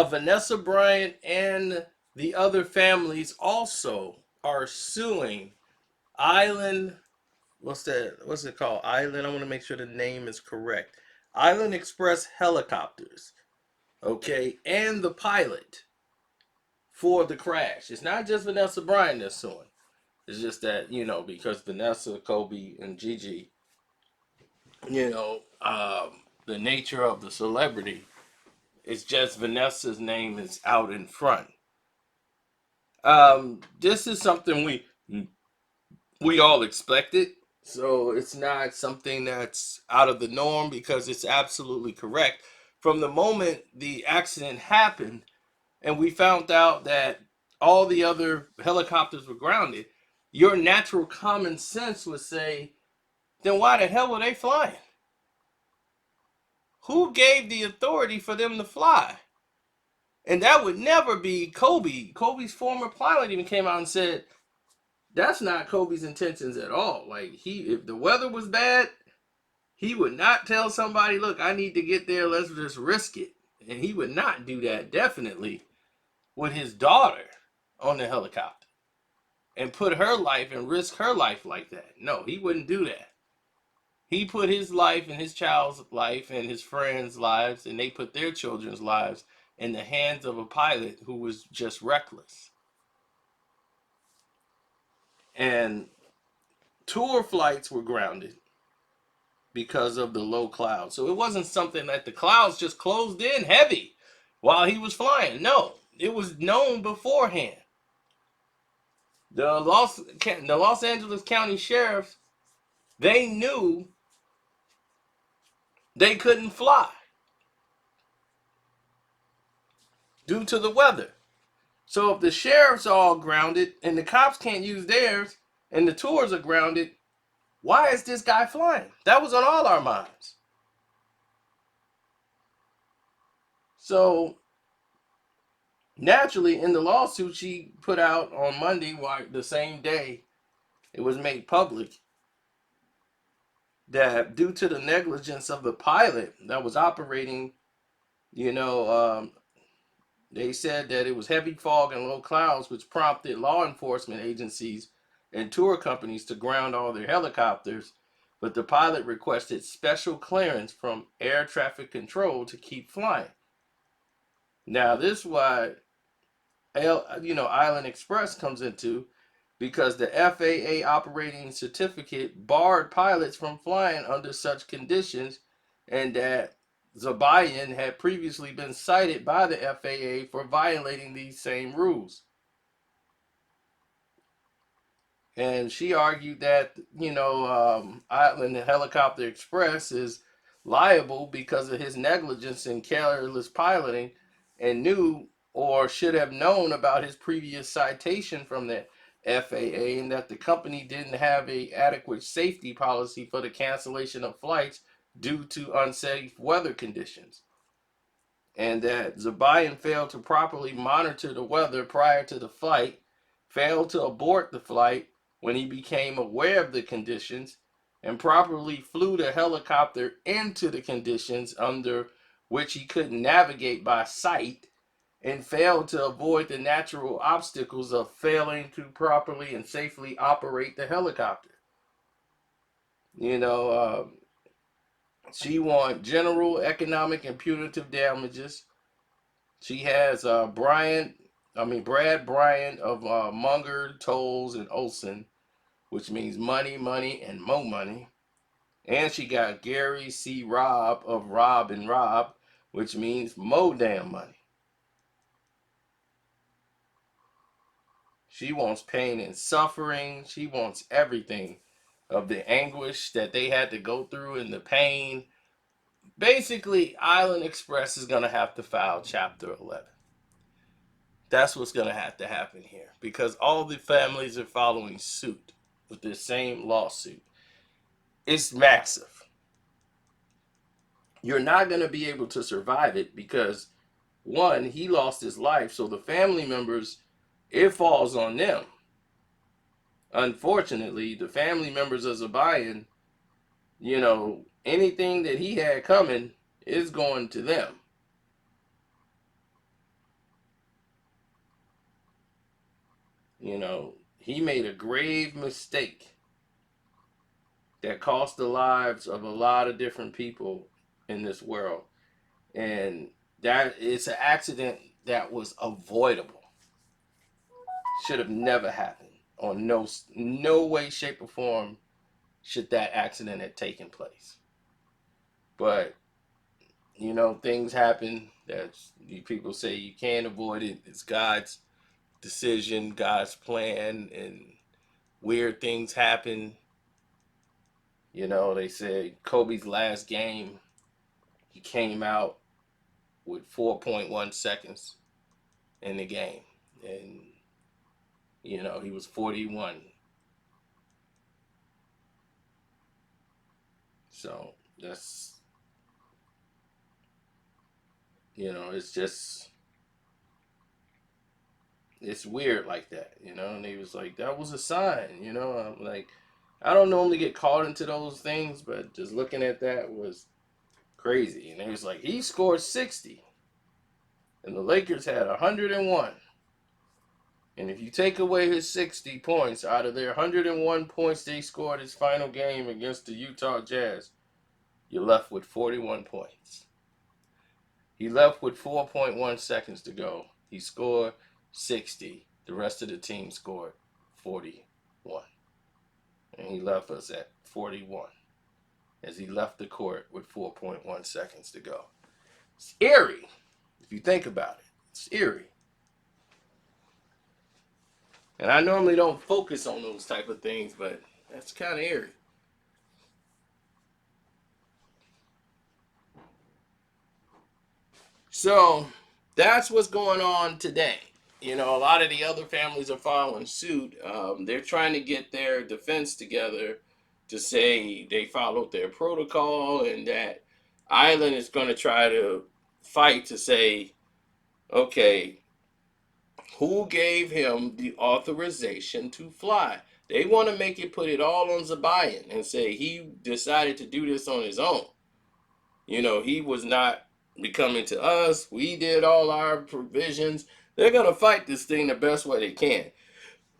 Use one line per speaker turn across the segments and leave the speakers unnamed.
Vanessa Bryant and the other families also are suing Island. What's that? What's it called? Island. I want to make sure the name is correct. Island Express Helicopters. Okay, and the pilot for the crash. It's not just Vanessa Bryant that's suing. It's just that because Vanessa, Kobe, and Gigi, you know, the nature of the celebrity. It's just Vanessa's name is out in front. This is something we all expected, so it's not something that's out of the norm because it's absolutely correct. From the moment the accident happened, and we found out that all the other helicopters were grounded, your natural common sense would say, then why the hell were they flying? Who gave the authority for them to fly? And that would never be Kobe. Kobe's former pilot even came out and said that's not Kobe's intentions at all. Like if the weather was bad, he would not tell somebody, "Look, I need to get there. Let's just risk it." And he would not do that definitely with his daughter on the helicopter and put her life and risk her life like that. No, he wouldn't do that. He put his life and his child's life and his friends' lives, and they put their children's lives in the hands of a pilot who was just reckless. And tour flights were grounded because of the low clouds. So it wasn't something that the clouds just closed in heavy while he was flying. No, it was known beforehand. The Los Angeles County sheriffs, they knew they couldn't fly due to the weather. So if the sheriffs are all grounded and the cops can't use theirs and the tours are grounded, why is this guy flying? That was on all our minds. So naturally, in the lawsuit she put out on Monday, the same day it was made public, that due to the negligence of the pilot that was operating, you know, they said that it was heavy fog and low clouds, which prompted law enforcement agencies and tour companies to ground all their helicopters. But the pilot requested special clearance from air traffic control to keep flying. Now, this is why Island Express comes into, because the FAA operating certificate barred pilots from flying under such conditions, and that Zabayan had previously been cited by the FAA for violating these same rules. And she argued that, Island Helicopter Express is liable because of his negligence and careless piloting, and knew or should have known about his previous citation from the FAA, and that the company didn't have a adequate safety policy for the cancellation of flights due to unsafe weather conditions, and that Zabayan failed to properly monitor the weather prior to the flight, failed to abort the flight when he became aware of the conditions, and properly flew the helicopter into the conditions under which he couldn't navigate by sight, and failed to avoid the natural obstacles of failing to properly and safely operate the helicopter. You know, she won general economic and punitive damages. She has Brad Bryant of Munger, Tolles, and Olson, which means money, money, and mo money. And she got Gary C. Robb of Robb and Robb, which means mo damn money. She wants pain and suffering. She wants everything of the anguish that they had to go through and the pain. Basically, Island Express is going to have to file Chapter 11. That's what's going to have to happen here, because all the families are following suit with the same lawsuit. It's massive. You're not going to be able to survive it because, one, he lost his life, so the family members, it falls on them. Unfortunately, the family members of Zabayan, anything that he had coming is going to them. He made a grave mistake that cost the lives of a lot of different people in this world. And that it's an accident that was avoidable. Should have never happened. On no way, shape, or form should that accident have taken place. But things happen that people say you can't avoid it. It's God's decision, God's plan, and weird things happen. They say Kobe's last game, he came out with 4.1 seconds in the game. And, he was 41. So that's, it's just, it's weird like that, And he was like, that was a sign, I'm like, I don't normally get caught into those things, but just looking at that was crazy. And he was like, he scored 60, and the Lakers had 101. And if you take away his 60 points out of their 101 points they scored his final game against the Utah Jazz, you're left with 41 points. He left with 4.1 seconds to go. He scored 60. The rest of the team scored 41. And he left us at 41 as he left the court with 4.1 seconds to go. It's eerie if you think about it. It's eerie. And I normally don't focus on those type of things, but that's kind of eerie. So that's what's going on today. A lot of the other families are following suit. They're trying to get their defense together to say they followed their protocol, and that Island is going to try to fight to say, okay, who gave him the authorization to fly? They want to make it put it all on Zabayan and say he decided to do this on his own. He was not becoming to us. We did all our provisions. They're going to fight this thing the best way they can.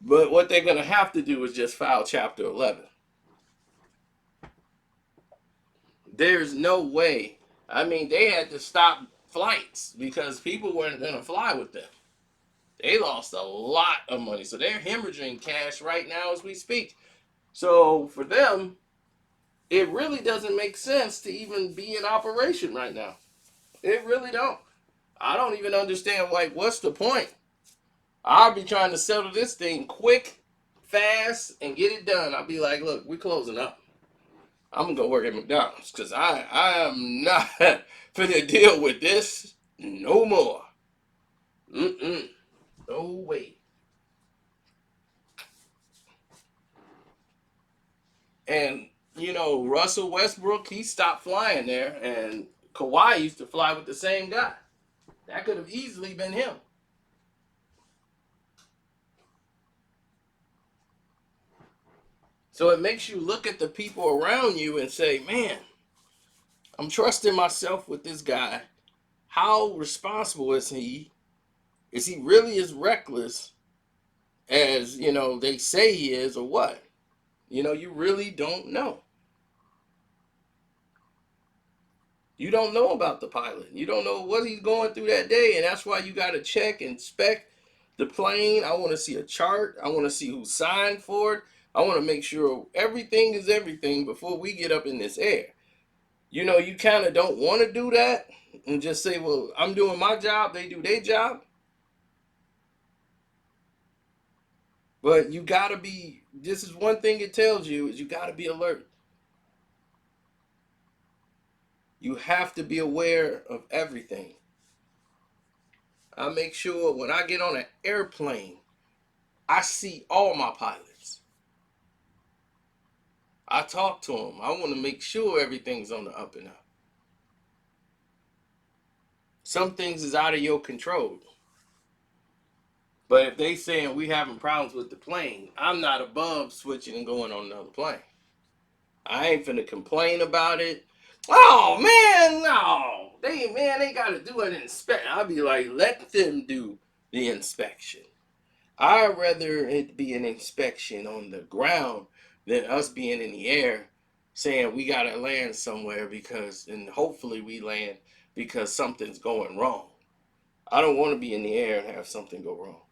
But what they're going to have to do is just file Chapter 11. There's no way. I mean, they had to stop flights because people weren't going to fly with them. They lost a lot of money. So they're hemorrhaging cash right now as we speak. So for them, it really doesn't make sense to even be in operation right now. It really don't. I don't even understand, what's the point? I'll be trying to settle this thing quick, fast, and get it done. I'll be like, look, we're closing up. I'm going to go work at McDonald's because I am not finna deal with this no more. No way. And, Russell Westbrook, he stopped flying there, and Kawhi used to fly with the same guy. That could have easily been him. So it makes you look at the people around you and say, man, I'm trusting myself with this guy. How responsible is he? Is he really as reckless as, they say he is, or what? You really don't know. You don't know about the pilot. You don't know what he's going through that day. And that's why you got to check and spec the plane. I want to see a chart. I want to see who signed for it. I want to make sure everything is everything before we get up in this air. You kind of don't want to do that and just say, well, I'm doing my job. They do their job. But you got to be, this is one thing it tells you, is you got to be alert. You have to be aware of everything. I make sure when I get on an airplane, I see all my pilots. I talk to them. I want to make sure everything's on the up and up. Some things is out of your control. But if they saying we having problems with the plane, I'm not above switching and going on another plane. I ain't finna complain about it. Oh man, no. They gotta do an inspection. I'll be like, let them do the inspection. I'd rather it be an inspection on the ground than us being in the air saying we gotta land somewhere because, and hopefully we land because something's going wrong. I don't want to be in the air and have something go wrong.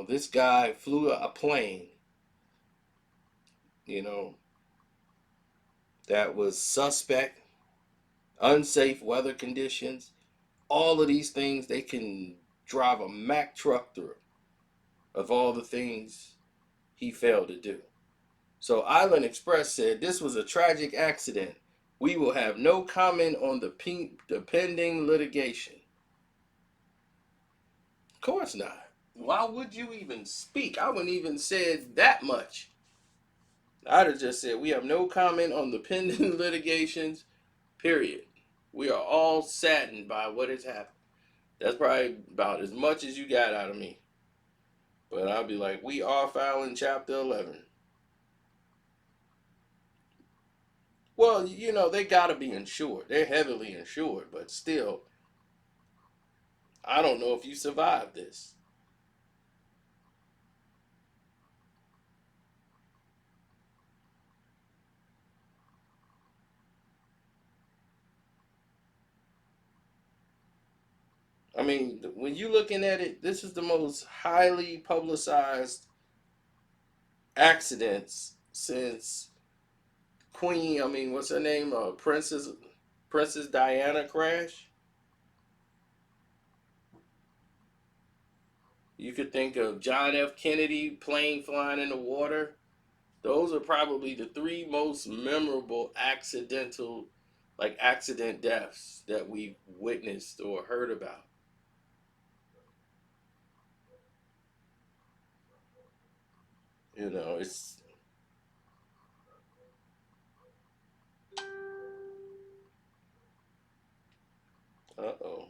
This guy flew a plane, you know, that was suspect, unsafe weather conditions, all of these things they can drive a Mack truck through of all the things he failed to do. So Island Express said this was a tragic accident. We will have no comment on the pending litigation. Of course not. Why would you even speak? I wouldn't even said that much. I'd have just said we have no comment on the pending litigations. Period. We are all saddened by what has happened. That's probably about as much as you got out of me. But I'll be like, we are filing Chapter 11. Well, they got to be insured. They're heavily insured, but still, I don't know if you survived this. I mean, when you're looking at it, this is the most highly publicized accidents since Queen. I mean, what's her name? Princess Diana crash. You could think of John F. Kennedy plane flying in the water. Those are probably the three most memorable accident deaths that we've witnessed or heard about. It's uh-oh.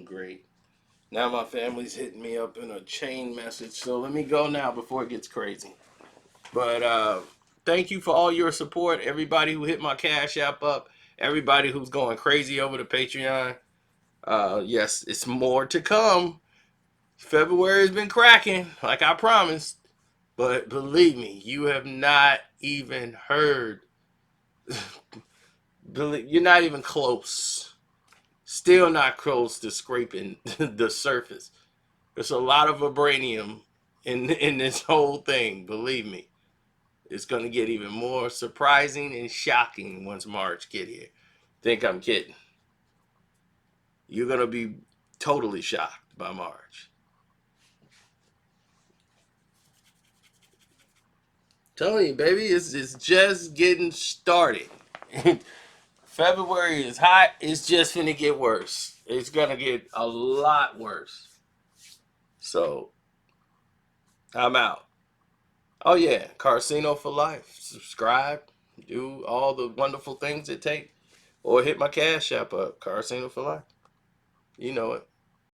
Great. Now my family's hitting me up in a chain message, so let me go now before it gets crazy. But thank you for all your support. Everybody who hit my Cash App up, everybody who's going crazy over the Patreon. Yes, it's more to come. February's been cracking, like I promised. But believe me, you have not even heard. You're not even close. Still not close to scraping the surface. There's a lot of vibranium in this whole thing. Believe me, it's going to get even more surprising and shocking once March get here. Think I'm kidding? You're going to be totally shocked by March. Telling you, baby, it's just getting started. February is hot. It's just gonna get worse. It's gonna get a lot worse. So I'm out. Oh yeah, Carcino for life. Subscribe. Do all the wonderful things it take. Or hit my Cash App up. Carcino for life. You know it.